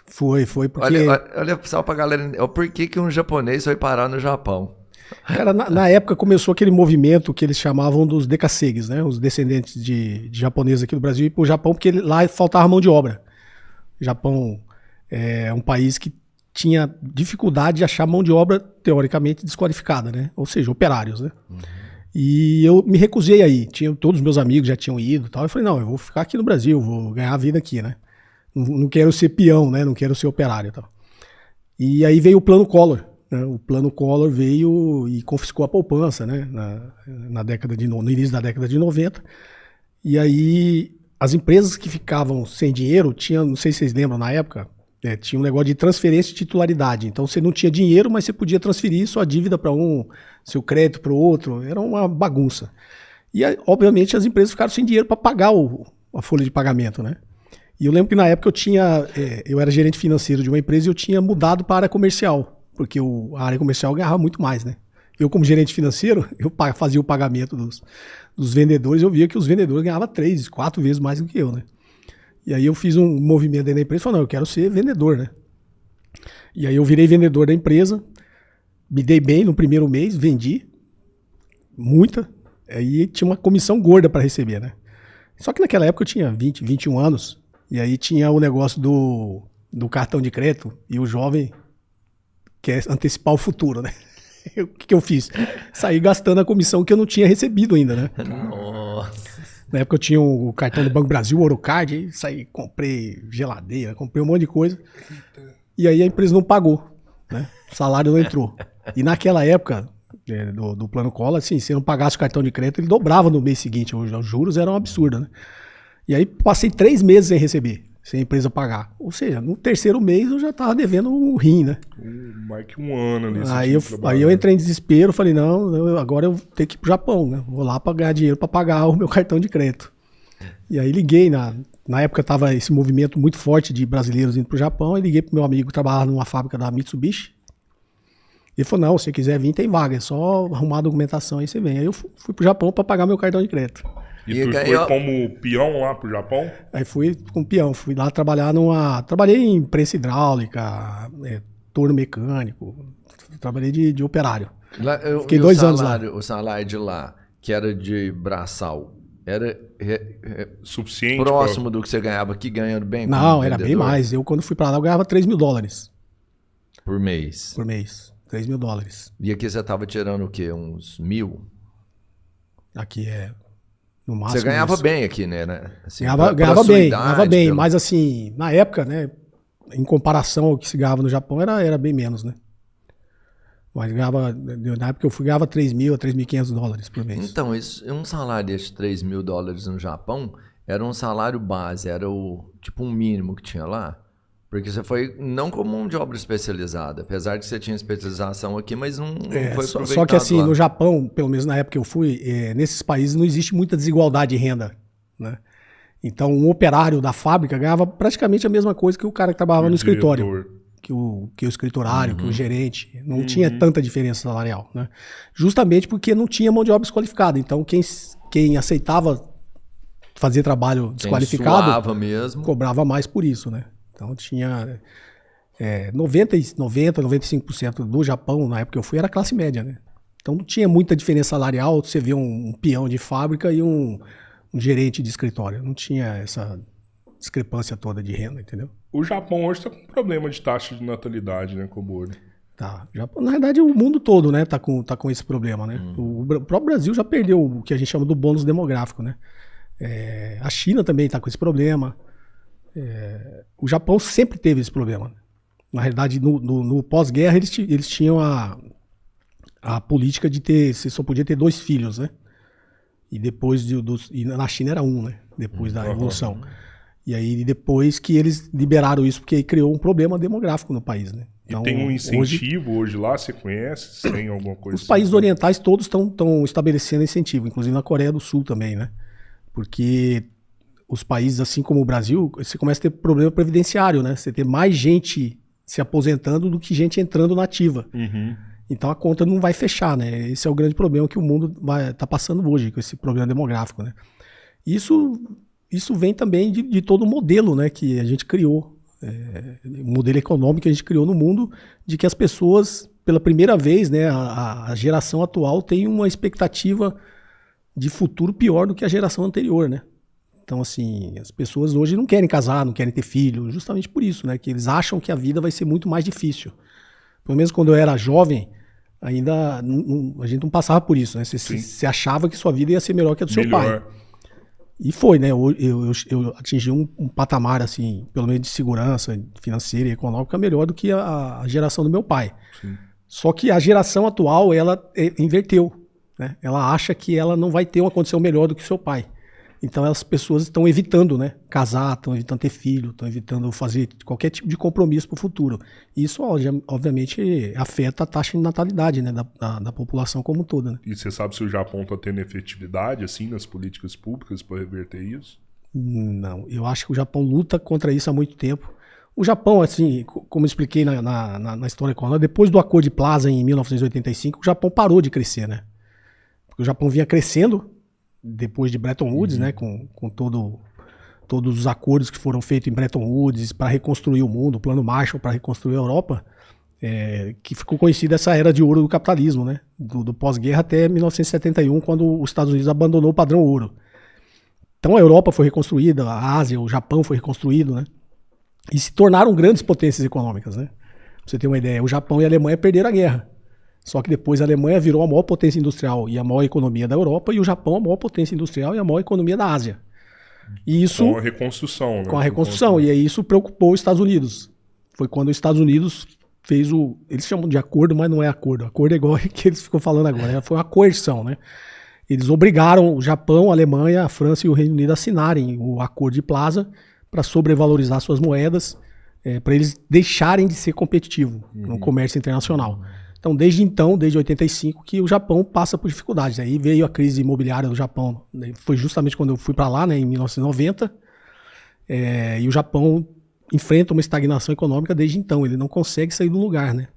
Foi porque... Olha só pra galera, por que um japonês foi parar no Japão? Cara, na época começou aquele movimento que eles chamavam dos decassegues, né? Os descendentes de japoneses aqui do Brasil ir pro Japão, porque lá faltava mão de obra. O Japão é um país que tinha dificuldade de achar mão de obra teoricamente desqualificada, né? Ou seja, operários, né? E eu me recusei aí. Todos os meus amigos já tinham ido e tal. Eu falei, não, eu vou ficar aqui no Brasil, vou ganhar a vida aqui, né? Não quero ser peão, né? Não quero ser operário e tal. E aí veio o Plano Collor, né? O Plano Collor veio e confiscou a poupança, né? No início da década de 90. E aí as empresas que ficavam sem dinheiro, não sei se vocês lembram na época, tinha um negócio de transferência de titularidade. Então você não tinha dinheiro, mas você podia transferir sua dívida para um, seu crédito para o outro. Era uma bagunça. E obviamente as empresas ficaram sem dinheiro para pagar a folha de pagamento, né? E eu lembro que na época eu era gerente financeiro de uma empresa e eu tinha mudado para a área comercial, porque a área comercial ganhava muito mais, né? Eu, como gerente financeiro, eu fazia o pagamento dos vendedores, eu via que os vendedores ganhavam 3, 4 vezes mais do que eu, né? E aí eu fiz um movimento dentro da empresa e falei, não, eu quero ser vendedor, né? E aí eu virei vendedor da empresa, me dei bem no primeiro mês, vendi muita, aí tinha uma comissão gorda para receber, né? Só que naquela época eu tinha 20, 21 anos, e aí tinha o negócio do cartão de crédito, e o jovem quer antecipar o futuro, né? O que eu fiz? Saí gastando a comissão que eu não tinha recebido ainda, né? Nossa. Na época eu tinha o cartão do Banco Brasil, o Orocard, aí saí, comprei geladeira, comprei um monte de coisa. E aí a empresa não pagou, né? O salário não entrou. E naquela época do Plano Collor, assim, se eu não pagasse o cartão de crédito, ele dobrava no mês seguinte. Os juros eram um absurdo, né? E aí passei 3 meses sem receber, sem a empresa pagar. Ou seja, no terceiro mês eu já estava devendo um rim, né? Mais que um ano ali. Aí eu entrei em desespero, falei, não, agora eu tenho que ir pro Japão, né? Vou lá para ganhar dinheiro para pagar o meu cartão de crédito. E aí liguei, na época tava esse movimento muito forte de brasileiros indo pro Japão, e liguei pro meu amigo que trabalhava numa fábrica da Mitsubishi. Ele falou, não, se você quiser vir, tem vaga, é só arrumar a documentação aí você vem. Aí eu fui pro Japão para pagar meu cartão de crédito. E tu foi como peão lá pro Japão? Aí fui com peão, fui lá trabalhar trabalhei em prensa hidráulica, torno mecânico, trabalhei de operário. Fiquei 2 anos lá. O salário de lá, que era de braçal, era suficiente próximo do que você ganhava aqui, ganhando bem? Não, era bem mais. Eu, quando fui pra lá, eu ganhava $3.000. Por mês? Por mês, $3.000. E aqui você tava tirando o quê? Uns 1.000? Aqui no máximo. Você ganhava bem aqui, né? Assim, ganhava bem. Mas assim, na época, né, em comparação ao que se ganhava no Japão, era bem menos, né? Mas na época eu ganhava $3.000 a $3.500 por mês. Então, um salário de $3.000 no Japão era um salário base, era tipo um mínimo que tinha lá. Porque você foi não como mão de obra especializada, apesar de que você tinha especialização aqui, mas não foi aproveitado. Só que assim, lá. No Japão, pelo menos na época que eu fui, nesses países não existe muita desigualdade de renda, né? Então, um operário da fábrica ganhava praticamente a mesma coisa que o cara que trabalhava no escritório. Que o escriturário, que o gerente. Não tinha tanta diferença salarial, né? Justamente porque não tinha mão de obra desqualificada. Então, quem aceitava fazer trabalho desqualificado cobrava mais por isso, né? Então tinha 95% do Japão, na época que eu fui, era classe média, né? Então não tinha muita diferença salarial, você vê um peão de fábrica e um gerente de escritório. Não tinha essa discrepância toda de renda, entendeu? O Japão hoje está com problema de taxa de natalidade, né, Kobori? Tá. Na verdade, o mundo todo, né, tá com esse problema, né? O próprio Brasil já perdeu o que a gente chama do bônus demográfico, né? A China também está com esse problema. O Japão sempre teve esse problema. Na realidade, no pós-guerra, eles tinham a política de você só podia ter 2 filhos, né? E depois e na China era 1, né? Depois da Revolução. E aí depois que eles liberaram isso, porque aí criou um problema demográfico no país, né? Então, e tem um incentivo hoje lá, você conhece? Tem alguma coisa? Os países orientais todos estão estabelecendo incentivo, inclusive na Coreia do Sul também, né? Porque os países, assim como o Brasil, você começa a ter problema previdenciário, né? Você tem mais gente se aposentando do que gente entrando na ativa. Então a conta não vai fechar, né? Esse é o grande problema que o mundo tá passando hoje, com esse problema demográfico, né? Isso vem também de todo o modelo, né, que a gente criou O modelo econômico que a gente criou no mundo, de que as pessoas, pela primeira vez, né, a geração atual tem uma expectativa de futuro pior do que a geração anterior, né? Então, assim, as pessoas hoje não querem casar, não querem ter filho, justamente por isso, né? Que eles acham que a vida vai ser muito mais difícil. Pelo menos quando eu era jovem, ainda a gente não passava por isso, né? Você achava que sua vida ia ser melhor que a do seu pai. E foi, né? Eu atingi um patamar, assim, pelo menos de segurança financeira e econômica, melhor do que a geração do meu pai. Sim. Só que a geração atual, ela inverteu, né? Ela acha que ela não vai ter uma condição melhor do que o seu pai. Então as pessoas estão evitando, né, casar, estão evitando ter filho, estão evitando fazer qualquer tipo de compromisso para o futuro. Isso, obviamente, afeta a taxa de natalidade, né, da população como um todo, né? E você sabe se o Japão está tendo efetividade assim nas políticas públicas para reverter isso? Não, eu acho que o Japão luta contra isso há muito tempo. O Japão, assim, como eu expliquei na história econômica, depois do Acordo de Plaza em 1985, o Japão parou de crescer, né? Porque o Japão vinha crescendo depois de Bretton Woods, né, com todos os acordos que foram feitos em Bretton Woods para reconstruir o mundo, o Plano Marshall para reconstruir a Europa, que ficou conhecida essa era de ouro do capitalismo, né, do pós-guerra até 1971, quando os Estados Unidos abandonou o padrão ouro. Então a Europa foi reconstruída, a Ásia, o Japão foi reconstruído, né, e se tornaram grandes potências econômicas, né. Pra você ter uma ideia, o Japão e a Alemanha perderam a guerra. Só que depois a Alemanha virou a maior potência industrial e a maior economia da Europa, e o Japão a maior potência industrial e a maior economia da Ásia. E isso, com a reconstrução, né? Com a reconstrução. E aí isso preocupou os Estados Unidos. Foi quando os Estados Unidos fez eles chamam de acordo, mas não é acordo. Acordo é igual que eles ficam falando agora. Foi uma coerção, né? Eles obrigaram o Japão, a Alemanha, a França e o Reino Unido a assinarem o Acordo de Plaza para sobrevalorizar suas moedas, para eles deixarem de ser competitivos no comércio internacional. Então, desde 85, que o Japão passa por dificuldades. Aí veio a crise imobiliária do Japão. Foi justamente quando eu fui para lá, né, em 1990. E o Japão enfrenta uma estagnação econômica desde então. Ele não consegue sair do lugar, né?